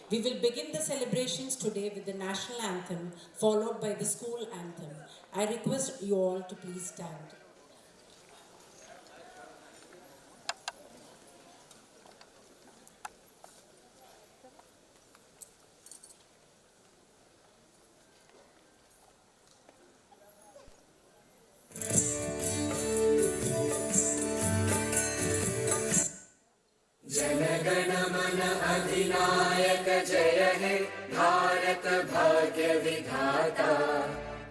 We will begin the celebrations today with the national anthem, followed by the school anthem. I request you all to please stand. अधिनायक जय हे भारत भाग्य विधाता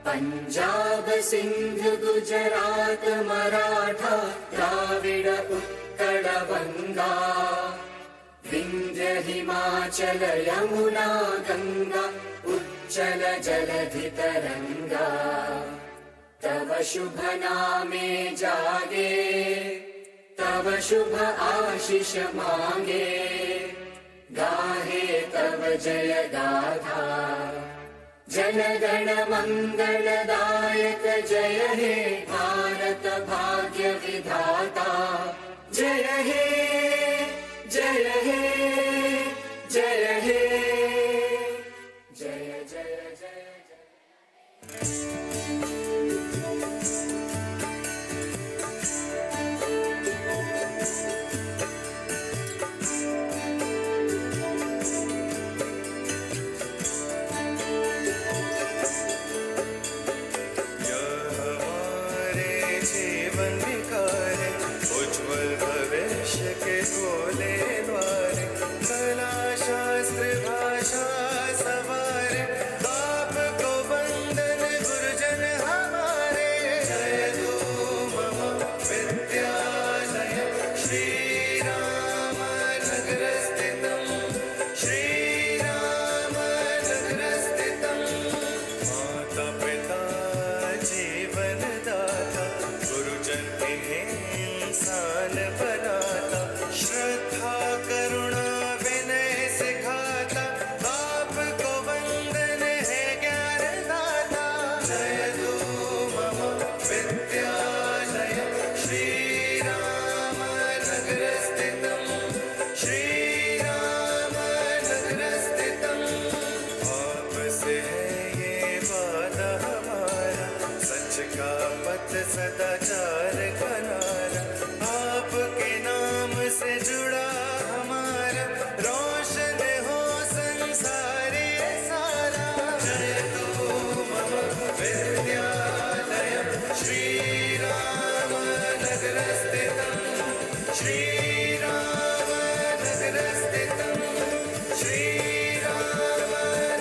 पंजाब सिंध गुजरात मराठा द्राविड उत्कल बंगा विंध्य हिमाचल यमुना गंगा उच्चल जलधि तरंगा तव शुभ नामे जागे तव शुभ आशीष मांगे गाहे तव जय गाथा जन गण मंगलदायक जय हे भारत भाग्य विधाता जय हे जय हे जय हे जय जय जय खोले द्वारे कला शास्त्र भाषा सवारे आपको वंदन गुरुजन हमारे जय दो मम विद्यालय श्री राम नगर स्थितम् श्री राम नगर स्थितम् माता पिता जीवन दाता गुरुजन इन्हें इंसान बनाता श्रद्धा करुणा विनय सिखाता आपको वंदन है ज्ञानदाता जय दो मम विद्यालय श्री राम नगर स्थितम् श्री राम नगर स्थितम् आपसे है ये वादा हमारा सच का पथ सदाचार का नारा आपके नाम से जुड़ा हमारा रोशन हो संसार ये सारा जय दो मम विद्यालय श्री राम नगर स्थितम् श्री राम नगर स्थितम् श्री राम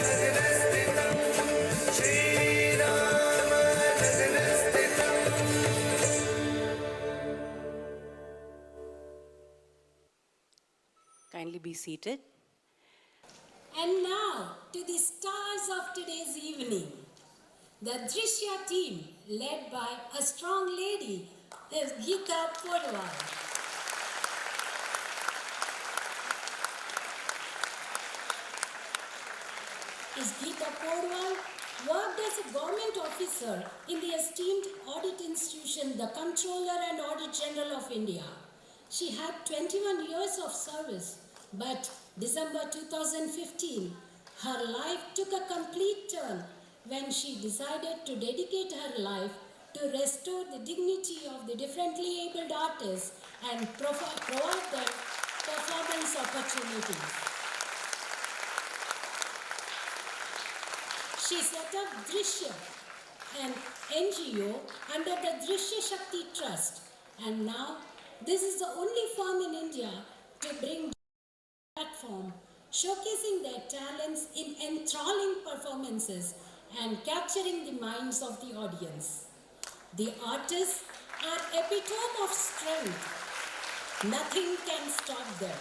नगर स्थितम् श्री राम नगर स्थितम्। Kindly be seated. And now to the stars of today's evening. The Drzyashakti team, led by a strong lady, is Geeta Podwal. Geeta Podwal worked as a government officer in the esteemed audit institution, the Comptroller and Audit General of India. She had 21 years of service, but December 2015, her life took a complete turn when she decided to dedicate her life to restore the dignity of the differently abled artists and provide them performance opportunities. She set up Drzyashakti, an NGO under the Drzyashakti Trust, and now this is the only firm in India to bring platform showcasing their talents in enthralling performances and capturing the minds of the audience. The artists are epitome of strength. Nothing can stop them.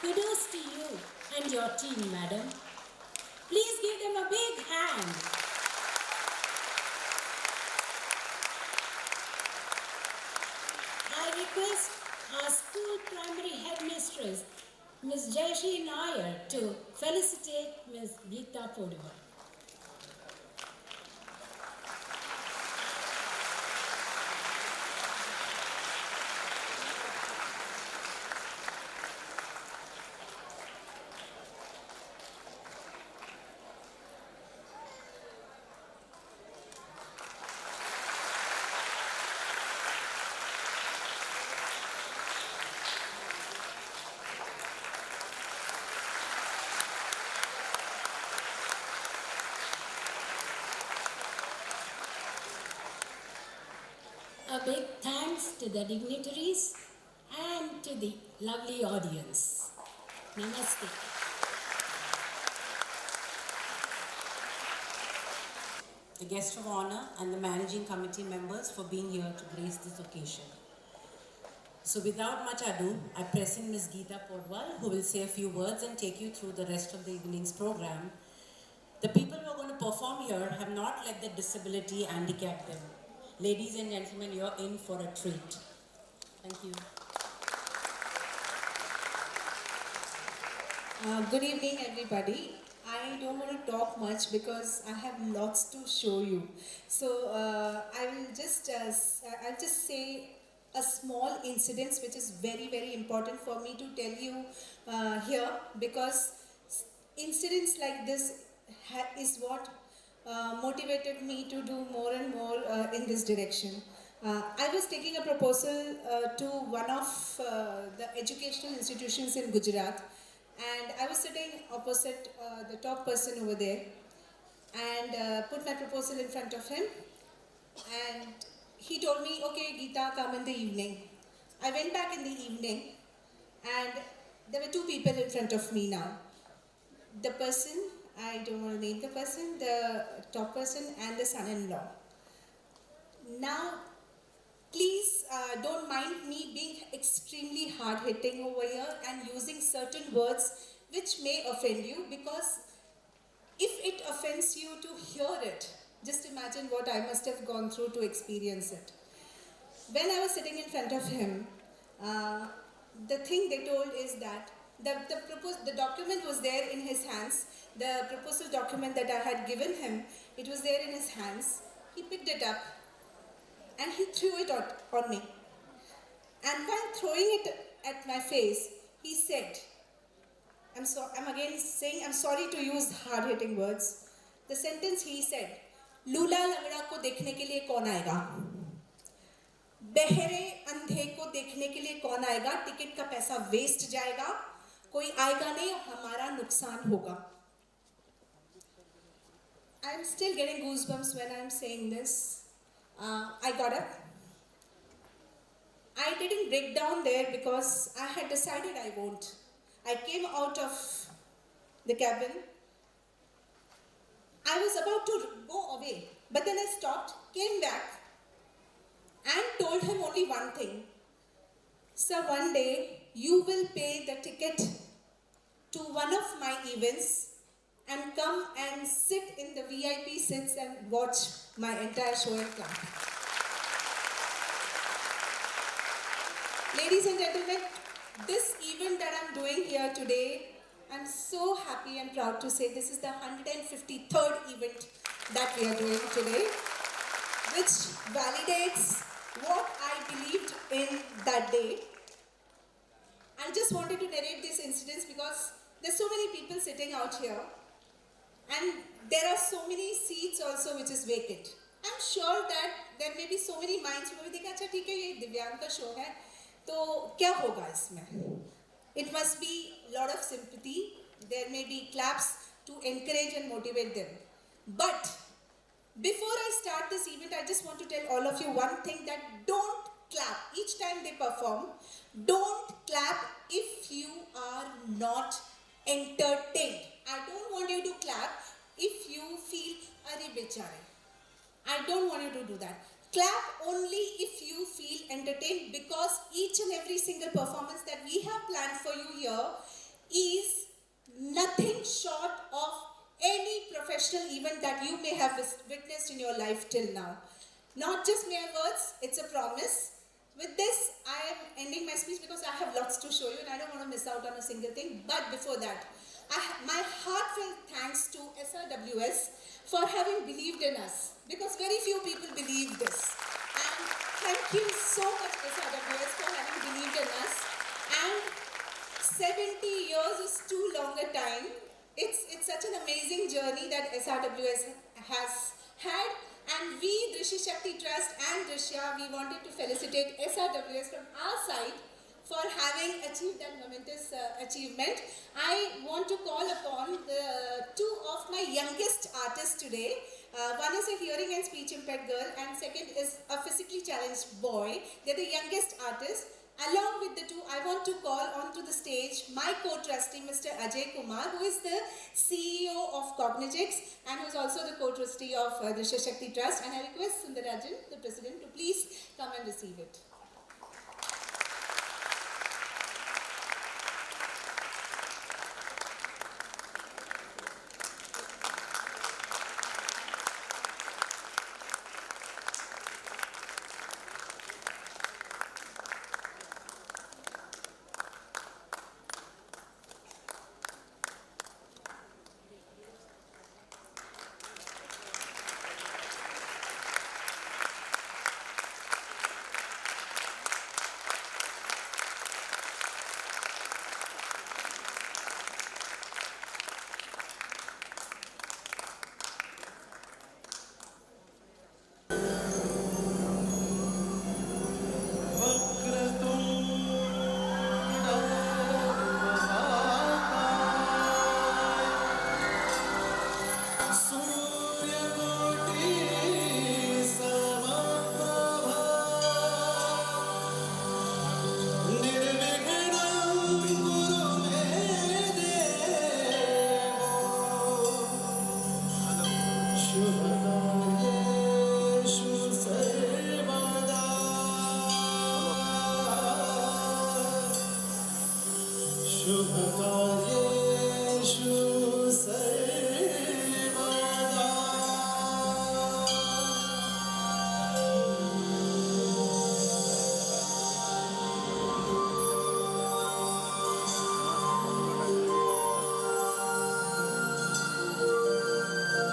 Kudos to you and your team, madam. Please give them a big hand. I request our school primary headmistress, Ms. Jayashree Nair, to felicitate Ms. Geeta Podwal. A big thanks to the dignitaries and to the lovely audience. Namaste. The guest of honor and the managing committee members for being here to grace this occasion. So without much ado, I present Ms. Geeta Podwal, who will say a few words and take you through the rest of the evening's program. The people who are going to perform here have not let their disability handicap them. Ladies and gentlemen, you're in for a treat. Thank you. Good evening, everybody. I don't want to talk much because I have lots to show you. So I'll just say a small incident which is very, very important for me to tell you here, because incidents like this is what motivated me to do more and more in this direction. I was taking a proposal to one of the educational institutions in Gujarat, and I was sitting opposite the top person over there, and put my proposal in front of him, and he told me, okay Geeta, come in the evening. I went back in the evening, and there were two people in front of me now. The person, I don't want to name the person, the top person and the son-in-law. Now, please don't mind me being extremely hard-hitting over here and using certain words which may offend you, because if it offends you to hear it, just imagine what I must have gone through to experience it. When I was sitting in front of him, the thing they told is that the document was there in his hands. The proposal document that I had given him, it was there in his hands. He picked it up and he threw it on me. And while throwing it at my face, he said, I'm again saying, I'm sorry to use hard-hitting words. The sentence he said, लूला लंगड़ा को देखने के लिए कौन आएगा? बहरे अंधे को देखने के लिए कौन आएगा? टिकट का पैसा वेस्ट जाएगा, कोई आएगा नहीं, हमारा नुकसान होगा. I'm still getting goosebumps when I'm saying this. I got up. I didn't break down there because I had decided I won't. I came out of the cabin. I was about to go away, but then I stopped, came back, and told him only one thing. Sir, one day you will pay the ticket to one of my events and come and sit in the VIP seats and watch my entire show and club. Ladies and gentlemen, this event that I'm doing here today, I'm so happy and proud to say this is the 153rd event that we are doing today, which validates what I believed in that day. I just wanted to narrate these incidents because there's so many people sitting out here, and there are so many seats also which is vacant. I'm sure that there may be so many minds who will think, अच्छा ठीक है ये दिव्यांग का show है, तो क्या होगा इसमें? It must be a lot of sympathy. There may be claps to encourage and motivate them. But before I start this event, I just want to tell all of you one thing, that don't clap each time they perform. Don't clap if you are not entertained. I don't want you to clap if you feel, "Arey bechare." I don't want you to do that. Clap only if you feel entertained, because each and every single performance that we have planned for you here is nothing short of any professional event that you may have witnessed in your life till now. Not just mere words, it's a promise. With this, I am ending my speech because I have lots to show you and I don't want to miss out on a single thing. But before that, my heartfelt thanks to SRWS for having believed in us, because very few people believe this. And thank you so much, SRWS, for having believed in us. And 70 years is too long a time. It's such an amazing journey that SRWS has had. And we, Drzyashakti Trust and Drishya, we wanted to felicitate SRWS from our side for having achieved that momentous achievement. I want to call upon the two of my youngest artists today, One is a hearing and speech impaired girl, and second is a physically challenged boy. They're the youngest artists. Along with the two, I want to call onto the stage my co-trustee, Mr. Ajay Kumar, who is the CEO of Cognitics and who is also the co-trustee of the Drzyashakti Trust. And I request Sundarajan, the president, to please come and receive it.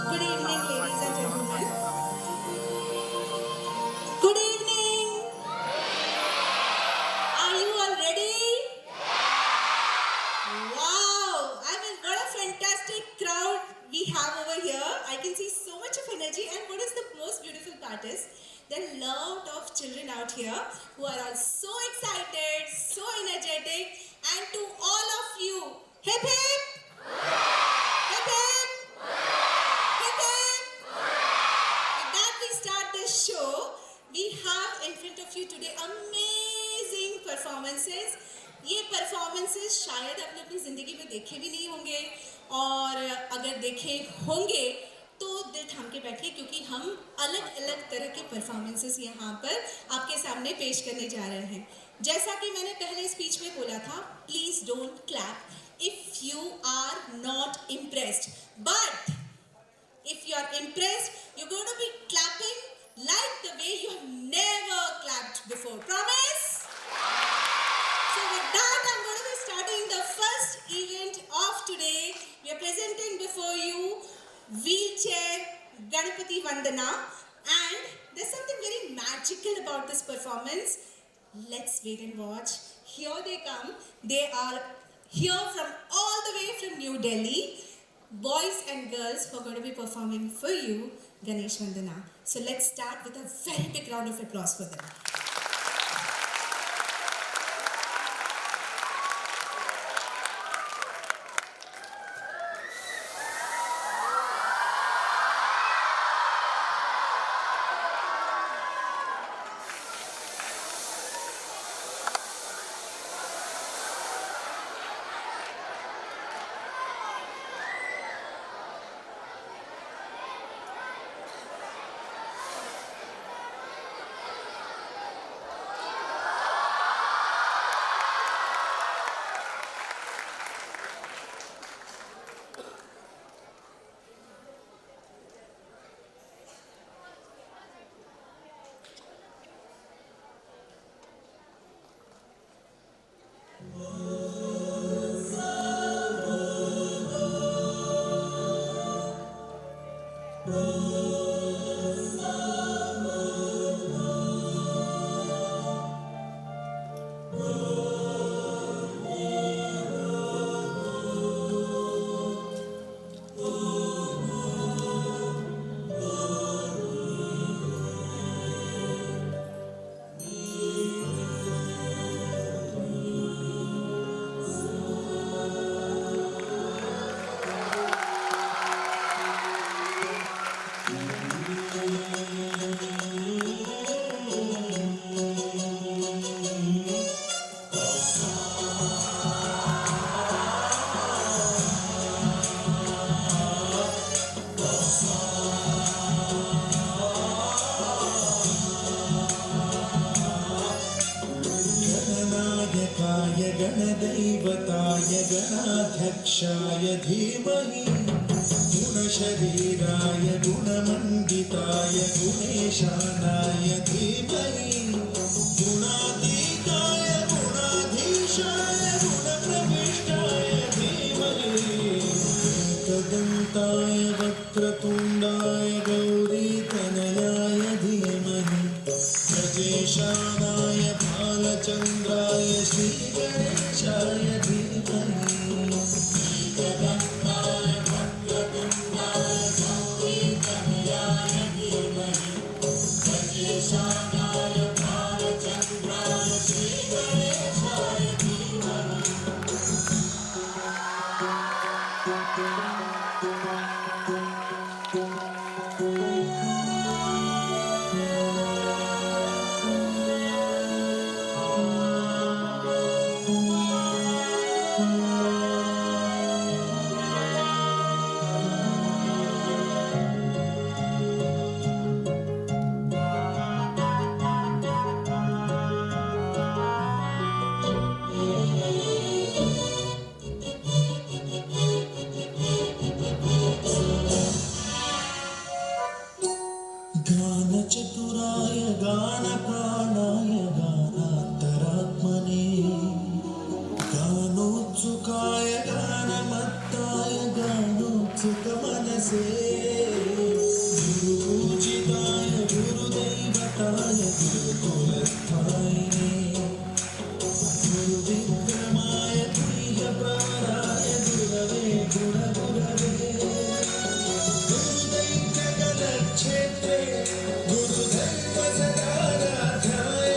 Good evening, ladies and gentlemen. Good evening. Are you all ready? Wow! I mean, what a fantastic crowd we have over here. I can see so much of energy, and what is the most beautiful part is there are a lot of children out here who are all so excited, so energetic, and to all of you, hip hip! Hip hip! Hip hip! With that we start this show. We have in front of you today amazing performances. ये performances शायद आपने अपनी ज़िंदगी में देखे भी नहीं होंगे और अगर देखे होंगे तो दिल थाम के बैठिए क्योंकि हम अलग-अलग तरह के performances यहाँ पर आपके सामने पेश करने जा रहे हैं। जैसा कि मैंने पहले स्पीच में बोला था, please don't clap if you are not impressed. But if you are impressed, you're going to be clapping like the way you have never clapped before. Promise? So with that, I'm going to be starting the first event of today. We are presenting before you Wheelchair Ganapati Vandana, and there's something very magical about this performance. Let's wait and watch. Here they come. They are here from all the way from New Delhi. Boys and girls who are going to be performing for you Ganesh Vandana. So let's start with a very big round of applause for them. गणदैवताय गणाध्यक्षाय धीमहि गुणशरीराय गुणमण्डिताय गुणेशानाय धीमहि गुणातीताय गुणाधीशाय गुणप्रविष्टाय धीमहि एकदन्ताय वक्रतुण्डाय गौरीतनयाय धीमहि गजेशानाय भालचन्द्राय श्रीगणेशाय धीमहि एकदन्ताय वक्रतुण्डाय गौरीतनयाय धीमहि गजेशानाय भालचन्द्राय श्रीगणेशाय धीमहि गानचतुराय गानप्राणाय गानान्तरात्मने गानोत्सुकाय गानमत्ताय गानोत्सुकमनसे गुरुपूजिताय गुरुदैवताय गुरुकुलस्थायिने गुरुविक्रमाय गुह्यप्रवराय गुरवे गुणगुरवे गुरुदैत्यकलक्षेत्रे गुरुधर्मसदाराध्याय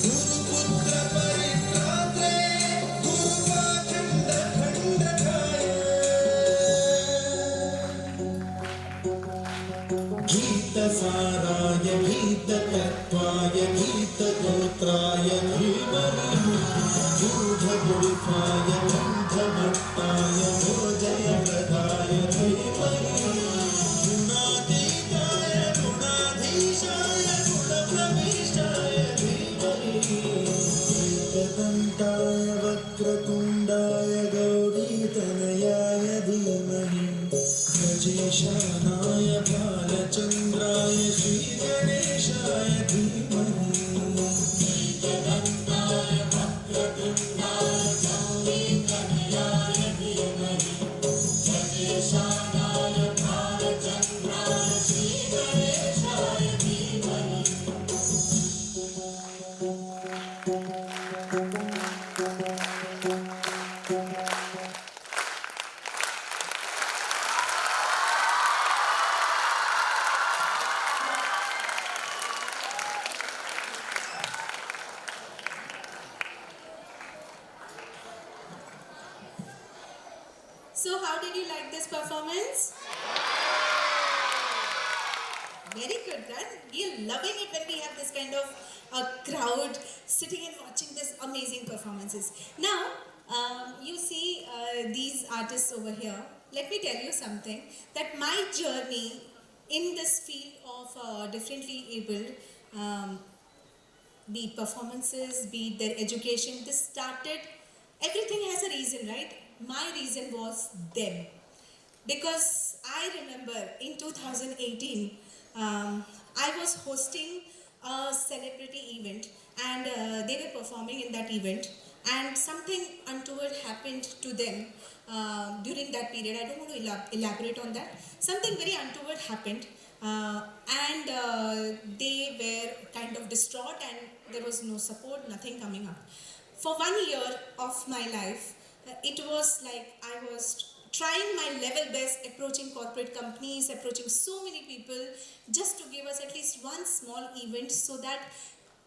गुरुपुत्रपरित्रात्रे गुरुपाखण्डखण्डकाय गीतसाराय गीततत्त्वाय गीतगोत्राय धीमहि गूढगुल्फाय गन्धमट्टाय भोजयप्रदाय धीमहि गुणातीताय गुणाधीशाय गुणप्रविष्टाय धीमहि एकदन्ताय वक्रतुण्डाय गौरीतनयाय धीमहि गजेशानाय भालचन्द्राय श्रीगणेशाय धीमहि एकदन्ताय वक्रतुण्डाय गौरीतनयाय धीमहि गजेशानाय भालचन्द्राय श्रीगणेशाय धीमहि So, how did you like this performance? Very good, right? We're loving it when we have this kind of crowd sitting and watching these amazing performances. Now, you see these artists over here. Let me tell you something, that my journey in this field of differently abled, be it performances, be it their education, this started, everything has a reason, right? My reason was them. Because I remember in 2018, I was hosting a celebrity event and they were performing in that event, and something untoward happened to them during that period. I don't want to elaborate on that. Something very untoward happened and they were kind of distraught and there was no support, nothing coming up. For 1 year of my life, it was like I was trying my level best, approaching corporate companies, approaching so many people, just to give us at least one small event so that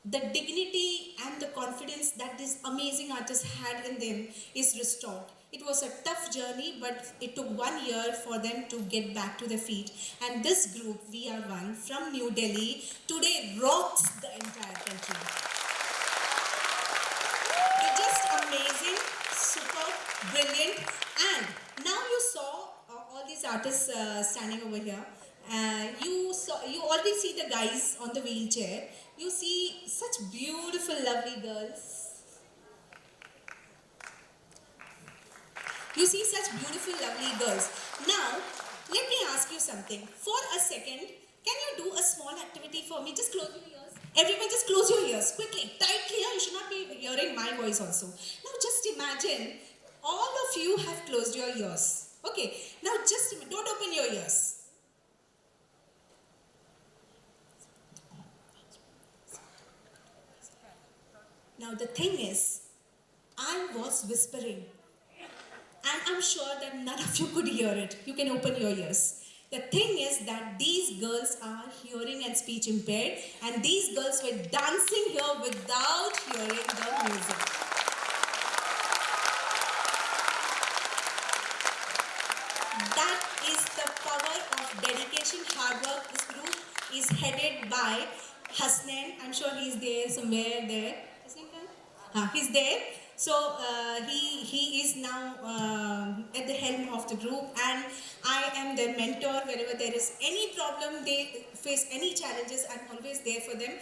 the dignity and the confidence that these amazing artists had in them is restored. It was a tough journey, but it took 1 year for them to get back to their feet. And this group, We Are One, from New Delhi, today rocks the entire country. They're just amazing, super, brilliant. And now you saw all these artists standing over here. You already see the guys on the wheelchair. You see such beautiful, lovely girls. You see such beautiful, lovely girls. Now, let me ask you something. For a second, can you do a small activity for me? Just close your ears. Everyone just close your ears, quickly, tightly. You should not be hearing my voice also. Now just imagine, all of you have closed your ears. Okay, now just, don't open your ears. Now the thing is, I was whispering. And I'm sure that none of you could hear it. You can open your ears. The thing is that these girls are hearing and speech impaired, and these girls were dancing here without hearing the music. That is the power of dedication, hard work. This group is headed by Hasnain. I'm sure he's there somewhere there. He's there. So he is now at the helm of the group, and I am their mentor. Wherever there is any problem, they face any challenges, I'm always there for them.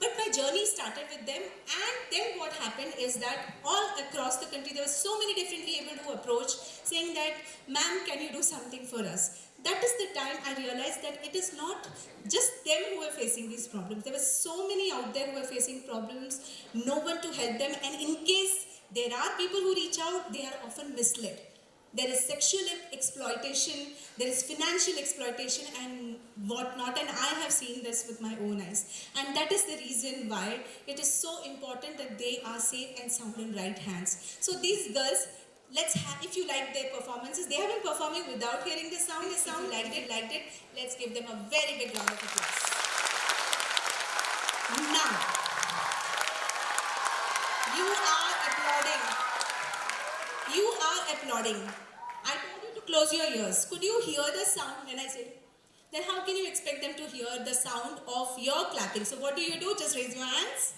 But my journey started with them, and then what happened is that all across the country there were so many differently able to approach, saying that, ma'am, can you do something for us? That is the time I realized that it is not just them who are facing these problems. There were so many out there who are facing problems, no one to help them, and in case there are people who reach out, they are often misled. There is sexual exploitation, there is financial exploitation and whatnot, and I have seen this with my own eyes. And that is the reason why it is so important that they are safe and sound in right hands. So these girls, if you like their performances, they have been performing without hearing the sound. If you liked it, let's give them a very big round of applause. Now, you are applauding. I told you to close your ears. Could you hear the sound when I said? Then how can you expect them to hear the sound of your clapping? So what do? Just raise your hands.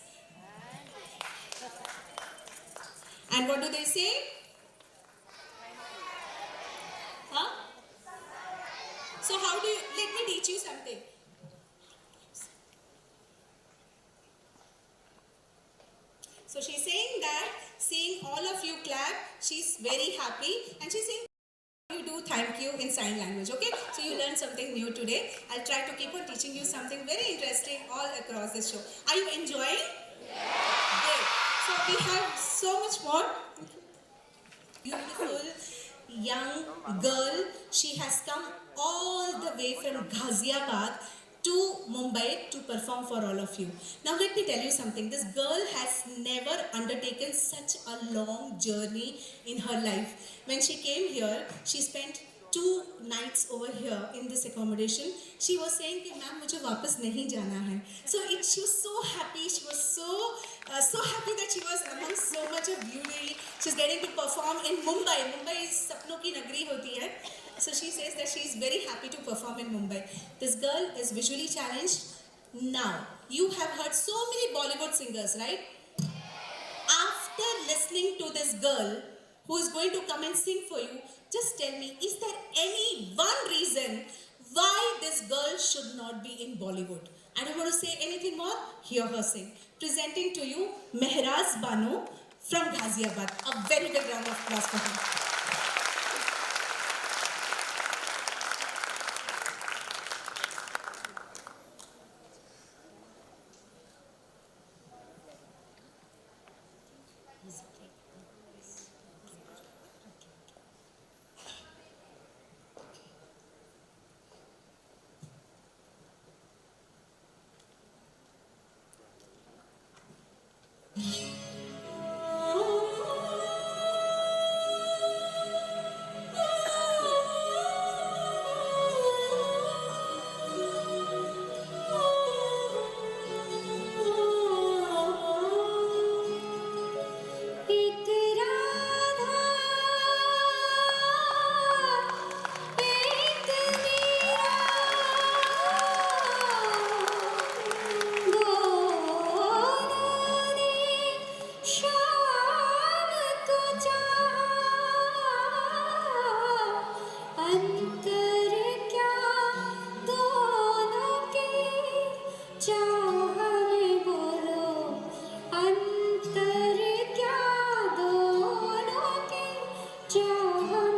And what do they say? Huh? So how do you, let me teach you something. So she's saying that, seeing all of you clap, she's very happy, and she's saying you do thank you in sign language, okay? So you learned something new today. I'll try to keep on teaching you something very interesting all across this show. Are you enjoying? Yeah. Great. So we have so much more. Beautiful young girl. She has come all the way from Ghaziabad to Mumbai to perform for all of you. Now let me tell you something. This girl has never undertaken such a long journey in her life. When she came here, she spent 2 nights over here in this accommodation. She was saying, "Ma'am, मुझे वापस नहीं जाना है." So she was so happy. She was so happy that she was among so much of beauty. She's getting to perform in Mumbai. Mumbai is सपनों की नगरी होती है. So she says that she is very happy to perform in Mumbai. This girl is visually challenged. Now, you have heard so many Bollywood singers, right? After listening to this girl who is going to come and sing for you, just tell me, is there any one reason why this girl should not be in Bollywood? I don't want to say anything more. Hear her sing. Presenting to you, Mehraz Banu from Ghaziabad. A very big round of applause for her. चाहत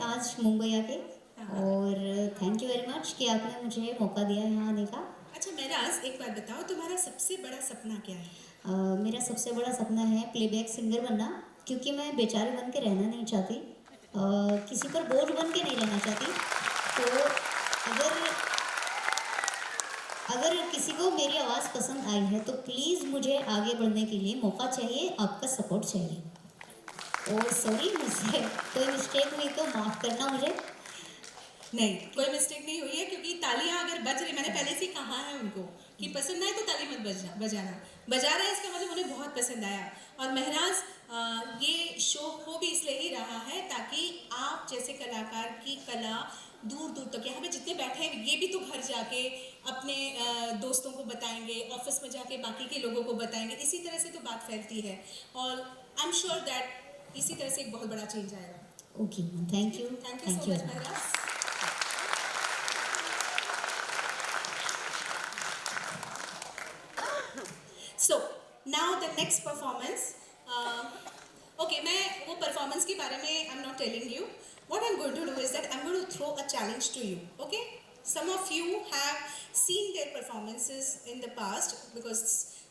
आज मुंबई आके और thank you very much कि आपने मुझे मौका दिया यहाँ आने का। अच्छा महराज, एक बात बताओ, तुम्हारा सबसे बड़ा सपना क्या है? मेरा सबसे बड़ा सपना है प्लेबैक सिंगर बनना, क्योंकि मैं बेचारे बन के रहना नहीं चाहती, किसी पर बोझ बन के नहीं रहना चाहती। तो अगर किसी को मेरी आवाज़ पसंद आई है तो प्लीज़ मुझे आगे बढ़ने के लिए मौका चाहिए, आपका सपोर्ट चाहिए। और सॉरी, मुझसे कोई मिस्टेक हुई तो माफ़ करना मुझे। नहीं, कोई मिस्टेक नहीं हुई है, क्योंकि तालियां अगर बज रही, मैंने पहले से ही कहा है उनको कि पसंद आए तो ताली मत बजाना, बजा रहे हैं इसका मतलब उन्हें बहुत पसंद आया। और महराज, ये शो हो भी इसलिए ही रहा है ताकि आप जैसे कलाकार की कला दूर दूर तक, यहाँ पे जितने बैठे हैं ये भी तो घर जाके अपने दोस्तों को बताएंगे, ऑफिस में जाके बाकी के लोगों को बताएंगे, इसी तरह से तो बात फैलती है। और आई एम श्योर दैट इसी तरह से एक बहुत बड़ा चेंज आएगा। Okay, thank you thank you so much Maharaj. So now the next performance. Okay, मैं वो performance के बारे में I'm not telling you. What I'm going to do is that I'm going to throw a challenge to you. Okay? Some of you have seen their performances in the past because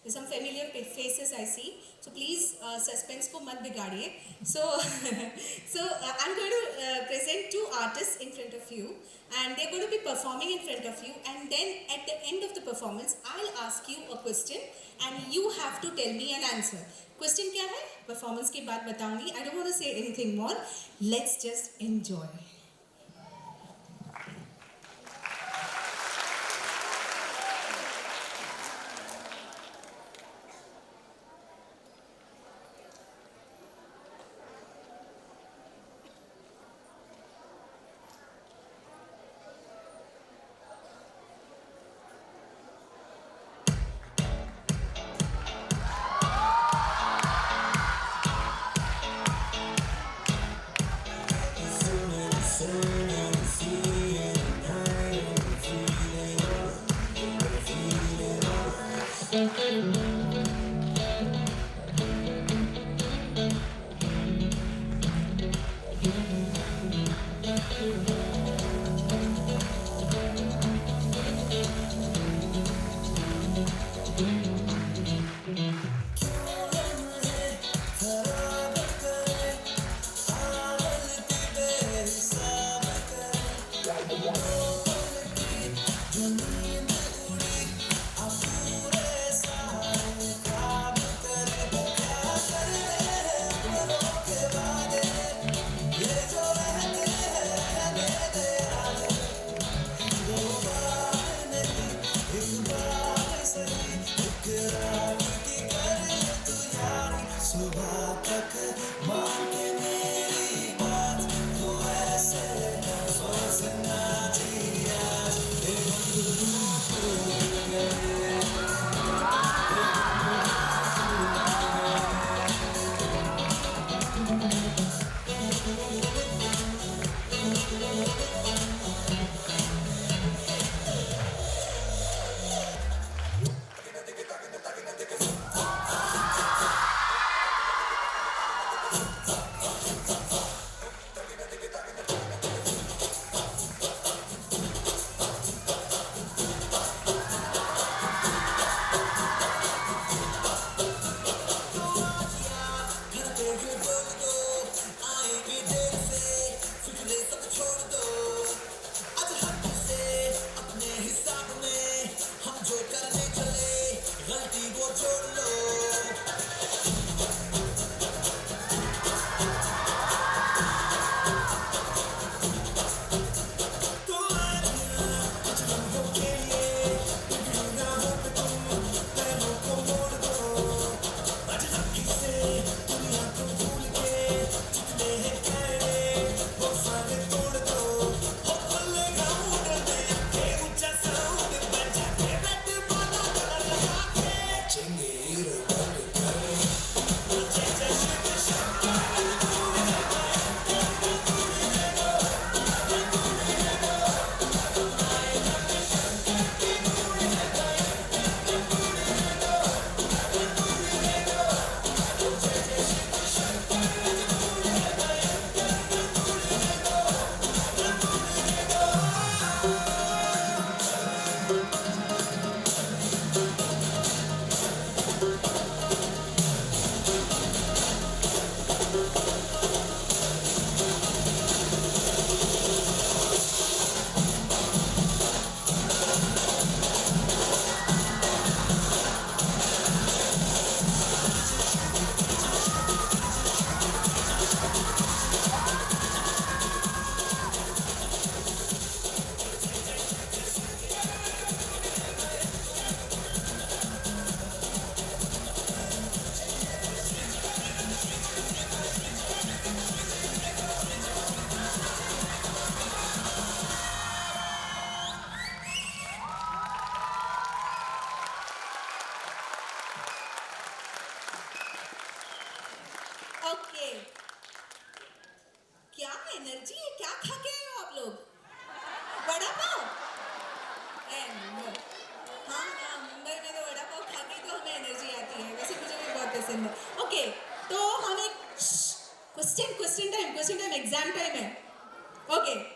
there's some familiar faces I see. So please suspense को मत बिगाड़िए. So I'm going to present two artists in front of you, and they're going to be performing in front of you, and then at the end of the performance I'll ask you a question and you have to tell me an answer. Question क्या है? Performance के बाद बताऊंगी. I don't want to say anything more. Let's just enjoy.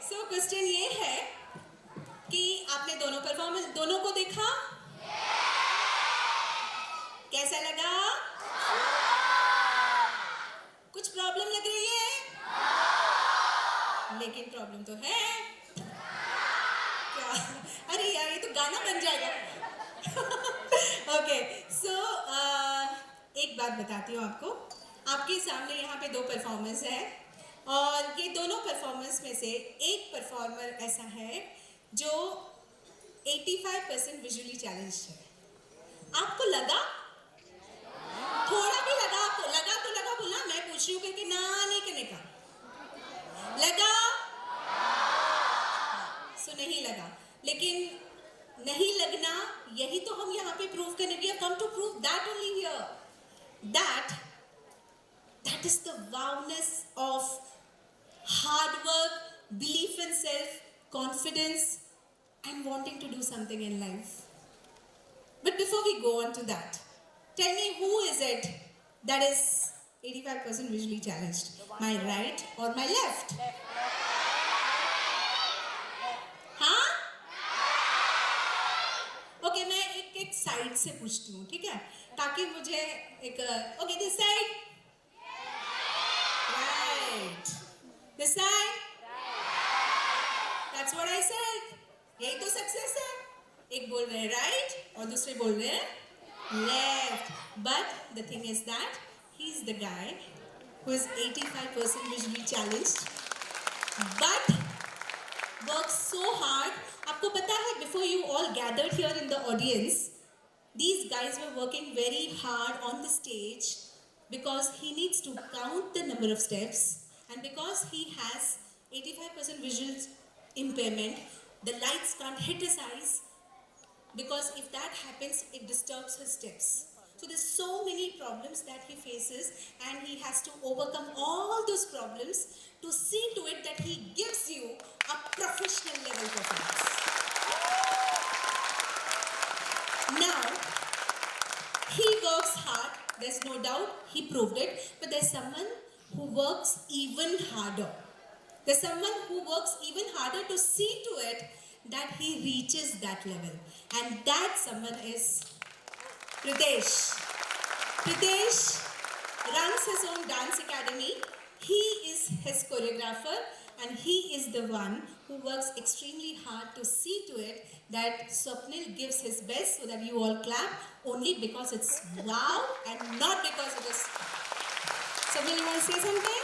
So question ये है कि आपने दोनों को देखा? कैसा लगा? कुछ प्रॉब्लम लग रही है? लेकिन प्रॉब्लम तो है क्या? अरे यार, ये तो गाना बन जाएगा। ओके, सो एक बात बताती हूँ आपको। आपके सामने यहाँ पे 2 परफॉर्मर्स हैं और ये दोनों परफॉर्मर्स में से एक परफॉर्मर ऐसा है जो 85% विजुअली चैलेंज्ड है। आपको लगा? थोड़ा भी लगा आपको? लगा तो लगा बोला, मैं पूछ रही हूँ क्योंकि ना नहीं करने का लगा? सो नहीं लगा, लेकिन नहीं लगना यही तो हम यहाँ पे प्रूव करने के लिए come to prove that only here, that is the wowness of hard work, belief in self, confidence and wanting to do something in life. But before we go on to that, tell me, who is it that is 85% visually challenged? My right or my left? हाँ? Okay, मैं एक side से पूछती हूँ, ठीक है, ताकि मुझे एक okay, this side, right, this side, that's what I said, यही तो सक्सेस है। एक बोल रहे हैं राइट और दूसरे बोल रहे हैं left, but the thing is that he is the guy who is 85% visually challenged but works so hard. आपको पता है, before you all gathered here in the audience, these guys were working very hard on the stage because he needs to count the number of steps, and because he has 85% visual impairment, the lights can't hit his eyes, because if that happens, it disturbs his steps. So there's so many problems that he faces, and he has to overcome all those problems to see to it that he gives you a professional level performance. Now, he works hard, there's no doubt, he proved it, but there's someone who works even harder. There's someone who works even harder to see to it that he reaches that level. And that someone is Pritesh. Pritesh runs his own dance academy. He is his choreographer, and he is the one who works extremely hard to see to it that Swapnil gives his best, so that you all clap only because it's wow and not because it is. Swapnil, you want to say something?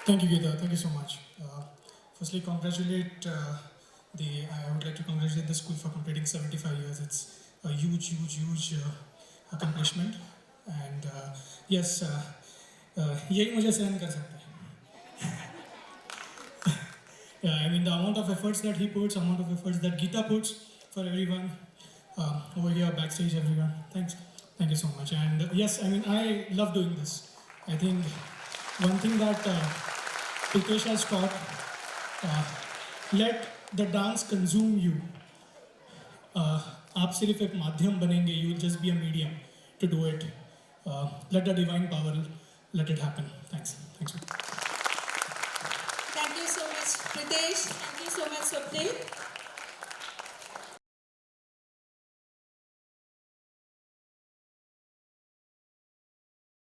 Thank you, Geeta. Thank you so much. Firstly, I would like to congratulate the school for completing 75 years. It's a huge accomplishment. And yes, यही मुझे सहन कर सकता है. Yeah, I mean, the amount of efforts that he puts, amount of efforts that Geeta puts for everyone over here backstage, everyone. Thank you so much. And yes, I mean, I love doing this. I think one thing that Pritesh has taught, let the dance consume you. आप सिर्फ एक माध्यम बनेंगे, you will just be a medium to do it. Let the divine power, let it happen. Thanks. Thank you so much, Pritesh. Thank you so much, Swapnil.